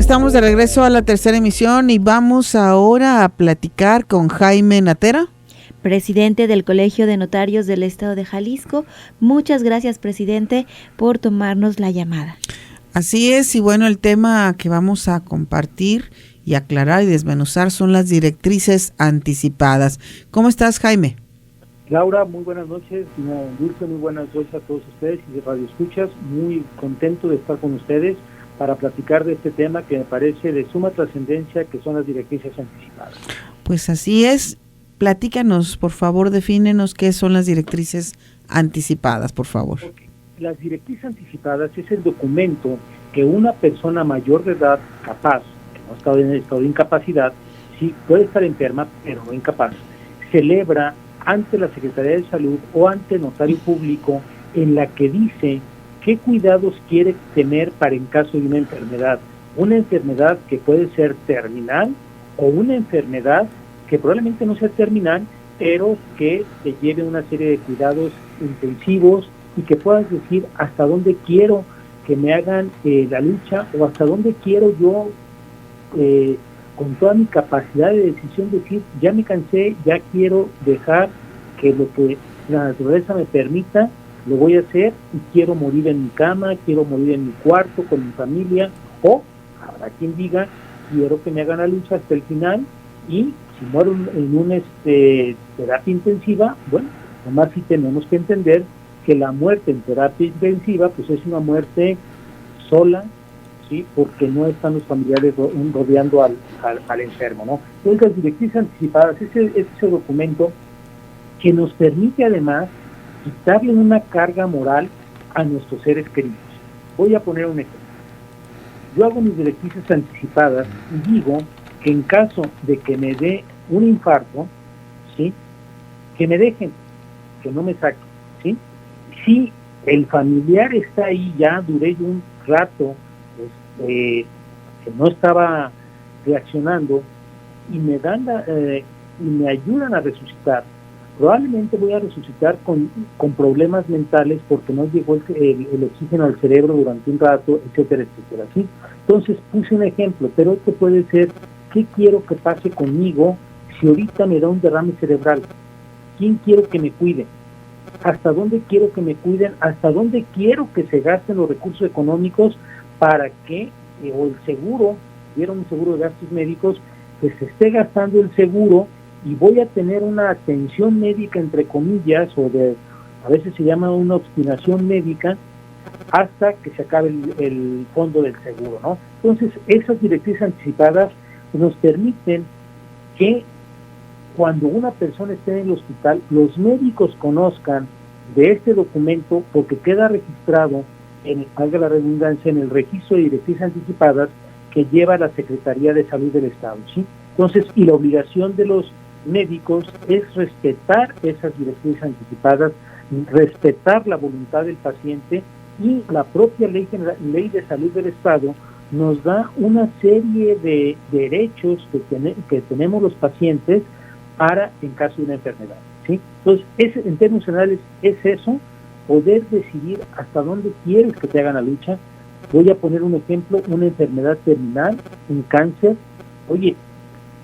estamos de regreso a la tercera emisión y vamos ahora a platicar con Jaime Natera, presidente del Colegio de Notarios del Estado de Jalisco. Muchas gracias, presidente, por tomarnos la llamada. Así es, y bueno, el tema que vamos a compartir y aclarar y desmenuzar son las directrices anticipadas. ¿Cómo estás, Jaime? Laura, muy buenas noches. Dulce, muy buenas noches a todos ustedes y de Radio Escuchas. Muy contento de estar con ustedes para platicar de este tema que me parece de suma trascendencia, que son las directrices anticipadas. Pues así es. Platícanos, por favor, defínenos qué son las directrices anticipadas, por favor. Okay. Las directrices anticipadas es el documento que una persona mayor de edad, capaz, que no está en estado de incapacidad, sí puede estar enferma, pero no incapaz, celebra ante la Secretaría de Salud o ante el notario público, en la que dice qué cuidados quiere tener para en caso de una enfermedad que puede ser terminal o una enfermedad que probablemente no sea terminal, pero que te lleve una serie de cuidados intensivos y que puedas decir hasta dónde quiero que me hagan la lucha o hasta dónde quiero yo, con toda mi capacidad de decisión, decir ya me cansé, ya quiero dejar que lo que la naturaleza me permita, lo voy a hacer y quiero morir en mi cama, quiero morir en mi cuarto con mi familia, o habrá quien diga quiero que me hagan la lucha hasta el final y si muero en una terapia intensiva, bueno, nomás sí tenemos que entender que la muerte en terapia intensiva pues es una muerte sola, sí, porque no están los familiares rodeando al enfermo, ¿no? Entonces las directrices anticipadas es ese documento que nos permite además quitarle una carga moral a nuestros seres queridos. Voy a poner un ejemplo. Yo hago mis directrices anticipadas y digo que en caso de que me dé un infarto, ¿sí?, que me dejen, que no me saquen, ¿sí? Si el familiar está ahí, ya duré yo un rato, que no estaba reaccionando, y me dan y me ayudan a resucitar, probablemente voy a resucitar con problemas mentales porque no llegó el oxígeno al cerebro durante un rato, etcétera, etcétera, ¿sí? Entonces puse un ejemplo, pero este puede ser, ¿qué quiero que pase conmigo si ahorita me da un derrame cerebral? ¿Quién quiero que me cuide? ¿Hasta dónde quiero que me cuiden? ¿Hasta dónde quiero que se gasten los recursos económicos para que, o el seguro, dieron un seguro de gastos médicos, que se esté gastando el seguro y voy a tener una atención médica, entre comillas, a veces se llama una obstinación médica, hasta que se acabe el fondo del seguro, ¿no? Entonces, esas directrices anticipadas nos permiten que cuando una persona esté en el hospital, los médicos conozcan de este documento, porque queda registrado, valga la redundancia, en el registro de directrices anticipadas que lleva la Secretaría de Salud del Estado, ¿sí? Entonces, y la obligación de los médicos es respetar esas directrices anticipadas, respetar la voluntad del paciente, y la propia ley de salud del Estado nos da una serie de derechos que tenemos los pacientes para en caso de una enfermedad, ¿sí? Entonces, en términos generales es eso, poder decidir hasta dónde quieres que te hagan la lucha. Voy a poner un ejemplo, una enfermedad terminal, un cáncer. Oye,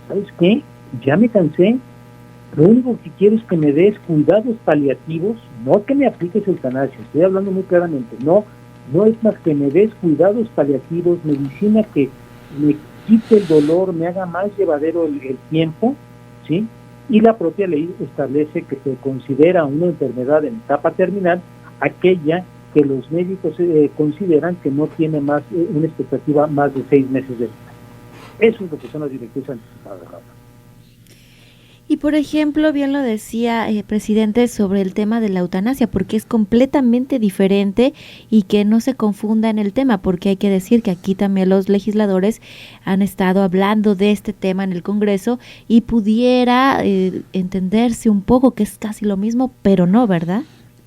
¿sabes qué? Ya me cansé, lo único que quiero es que me des cuidados paliativos, no que me apliques eutanasia, estoy hablando muy claramente, no es más que me des cuidados paliativos, medicina que me quite el dolor, me haga más llevadero el tiempo, ¿sí? Y la propia ley establece que se considera una enfermedad en etapa terminal aquella que los médicos consideran que no tiene más una expectativa más de 6 meses de vida. Eso es lo que son las directrices anticipadas. Y por ejemplo, bien lo decía presidente, sobre el tema de la eutanasia, porque es completamente diferente y que no se confunda en el tema, porque hay que decir que aquí también los legisladores han estado hablando de este tema en el Congreso y pudiera entenderse un poco que es casi lo mismo, pero no, ¿verdad?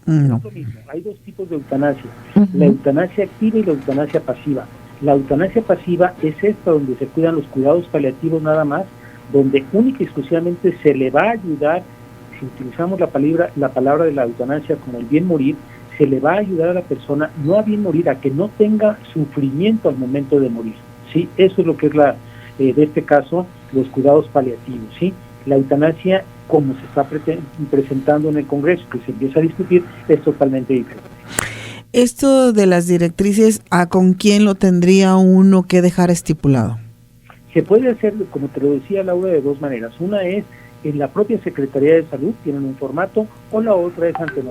No. Es lo mismo. Hay dos tipos de eutanasia, la eutanasia activa y la eutanasia pasiva. La eutanasia pasiva es esta donde se cuidan los cuidados paliativos nada más, donde única y exclusivamente se le va a ayudar, si utilizamos la palabra de la eutanasia como el bien morir, se le va a ayudar a la persona no a bien morir, a que no tenga sufrimiento al momento de morir, ¿sí? Eso es lo que es de este caso, los cuidados paliativos, ¿sí? La eutanasia, como se está presentando en el Congreso, que se empieza a discutir, es totalmente diferente. Esto de las directrices, ¿a con quién lo tendría uno que dejar estipulado? Se puede hacer, como te lo decía Laura, de dos maneras. Una es en la propia Secretaría de Salud, tienen un formato, o la otra es ante el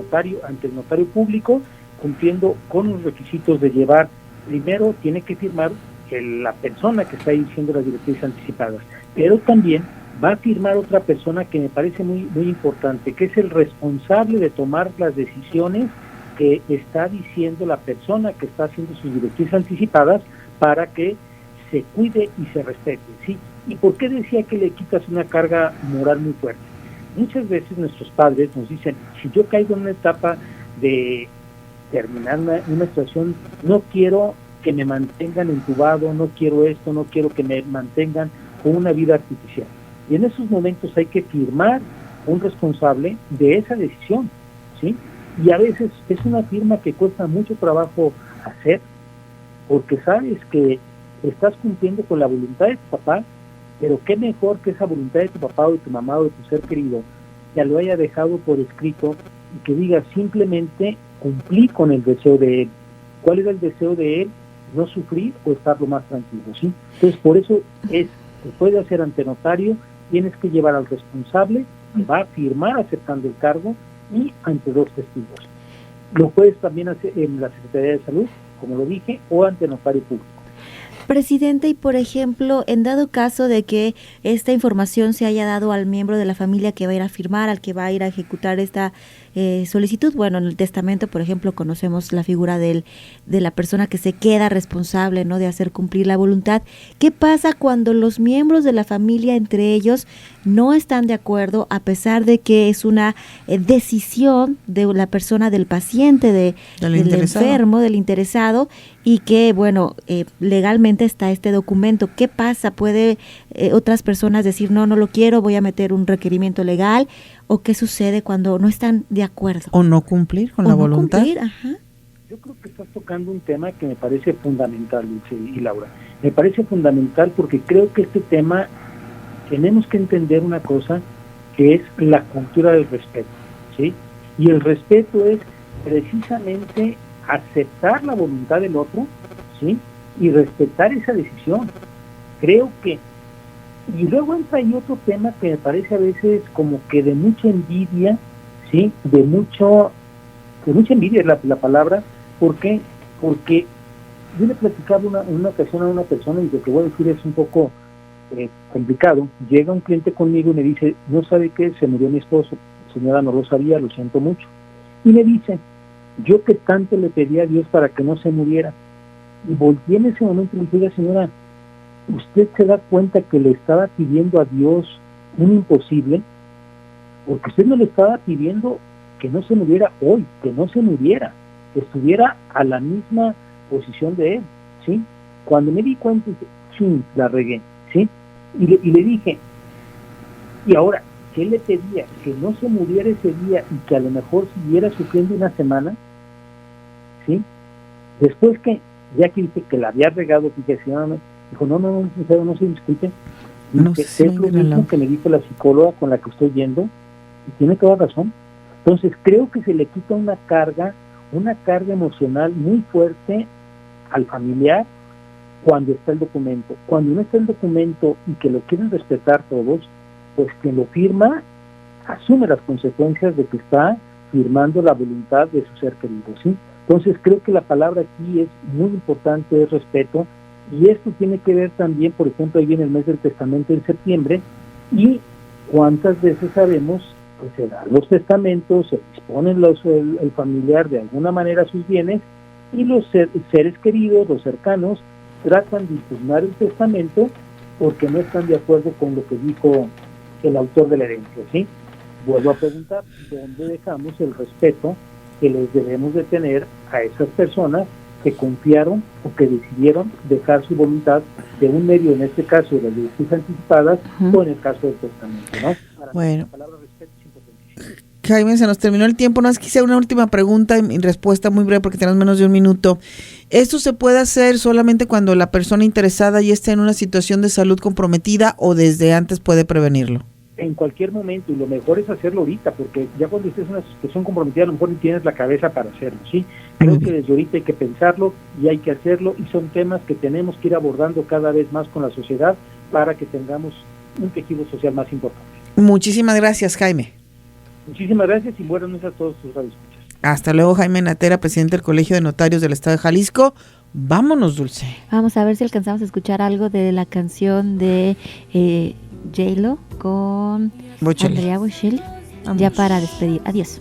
notario público, cumpliendo con los requisitos de llevar, primero tiene que firmar la persona que está diciendo las directrices anticipadas, pero también va a firmar otra persona que me parece muy, muy importante, que es el responsable de tomar las decisiones que está diciendo la persona que está haciendo sus directrices anticipadas para que se cuide y se respete, ¿sí? ¿Y por qué decía que le quitas una carga moral muy fuerte? Muchas veces nuestros padres nos dicen, si yo caigo en una etapa de terminar una situación, no quiero que me mantengan entubado, no quiero esto, no quiero que me mantengan con una vida artificial. Y en esos momentos hay que firmar un responsable de esa decisión, ¿sí? Y a veces es una firma que cuesta mucho trabajo hacer, porque sabes que estás cumpliendo con la voluntad de tu papá, pero qué mejor que esa voluntad de tu papá o de tu mamá o de tu ser querido ya lo haya dejado por escrito y que diga simplemente cumplí con el deseo de él. ¿Cuál era el deseo de él? No sufrir o estar lo más tranquilo, ¿sí? Entonces, por eso se puede hacer ante notario, tienes que llevar al responsable, que va a firmar aceptando el cargo y ante dos testigos. Lo puedes también hacer en la Secretaría de Salud, como lo dije, o ante notario público. Presidente, y por ejemplo, en dado caso de que esta información se haya dado al miembro de la familia que va a ir a firmar, al que va a ir a ejecutar esta solicitud, bueno, en el testamento, por ejemplo, conocemos la figura de la persona que se queda responsable, ¿no?, de hacer cumplir la voluntad. ¿Qué pasa cuando los miembros de la familia, entre ellos, no están de acuerdo, a pesar de que es una decisión de la persona, del paciente, del enfermo, del interesado, y que, bueno, legalmente está este documento? ¿Qué pasa? ¿Puede otras personas decir, no lo quiero, voy a meter un requerimiento legal? ¿O qué sucede cuando no están de acuerdo? ¿O no cumplir con la voluntad? Ajá. Yo creo que estás tocando un tema que me parece fundamental, Dulce y Laura. Me parece fundamental porque creo que este tema tenemos que entender una cosa, que es la cultura del respeto, ¿sí? Y el respeto es precisamente aceptar la voluntad del otro, ¿sí? Y respetar esa decisión. Creo que, y luego entra ahí otro tema que me parece a veces como que de mucha envidia, ¿sí? De mucha envidia es la palabra. ¿Por qué? Porque yo le platicaba una ocasión a una persona, y lo que voy a decir es un poco complicado. Llega un cliente conmigo y me dice, no sabe qué, se murió mi esposo. Señora, no lo sabía, lo siento mucho. Y me dice, yo que tanto le pedí a Dios para que no se muriera. Y volteé en ese momento y le dije, señora, ¿usted se da cuenta que le estaba pidiendo a Dios un imposible? Porque usted no le estaba pidiendo que no se muriera hoy, que no se muriera, que estuviera a la misma posición de él, ¿sí? Cuando me di cuenta, sí, la regué, ¿sí? Y le dije, y ahora, ¿qué le pedía? ¿Que no se muriera ese día y que a lo mejor siguiera sufriendo una semana? ¿Sí? Después que, ya que dice que la había regado, dije, señora, dijo, no se discute. Es lo mismo que me dijo la psicóloga con la que estoy yendo, y tiene toda razón. Entonces, creo que se le quita una carga emocional muy fuerte al familiar cuando está el documento. Cuando no está el documento y que lo quieren respetar todos, pues quien lo firma asume las consecuencias de que está firmando la voluntad de su ser querido, ¿sí? Entonces creo que la palabra aquí es muy importante, es respeto, y esto tiene que ver también, por ejemplo, ahí viene el mes del testamento en septiembre, y cuántas veces sabemos que se dan los testamentos, se disponen el familiar de alguna manera sus bienes, y los seres queridos, los cercanos, tratan de impugnar el testamento porque no están de acuerdo con lo que dijo el autor de la herencia, ¿sí? Vuelvo a preguntar, ¿dónde dejamos el respeto que les debemos de tener a esas personas que confiaron o que decidieron dejar su voluntad de un medio, en este caso de las directrices anticipadas, o en el caso del testamento, ¿no? Bueno. La palabra respeto es importantísima. Jaime, se nos terminó el tiempo. No, quise una última pregunta y respuesta muy breve porque tenemos menos de un minuto. ¿Esto se puede hacer solamente cuando la persona interesada ya está en una situación de salud comprometida o desde antes puede prevenirlo? En cualquier momento, y lo mejor es hacerlo ahorita, porque ya cuando estés en una situación comprometida, a lo mejor ni tienes la cabeza para hacerlo, ¿sí? Creo que desde ahorita hay que pensarlo y hay que hacerlo, y son temas que tenemos que ir abordando cada vez más con la sociedad para que tengamos un tejido social más importante. Muchísimas gracias, Jaime. Muchísimas gracias y buenas noches a todos tus radioescuchas. Hasta luego, Jaime Natera, presidente del Colegio de Notarios del Estado de Jalisco. Vámonos, Dulce. Vamos a ver si alcanzamos a escuchar algo de la canción de J-Lo con Bocelli. Andrea Bocelli, ya para despedir. Adiós.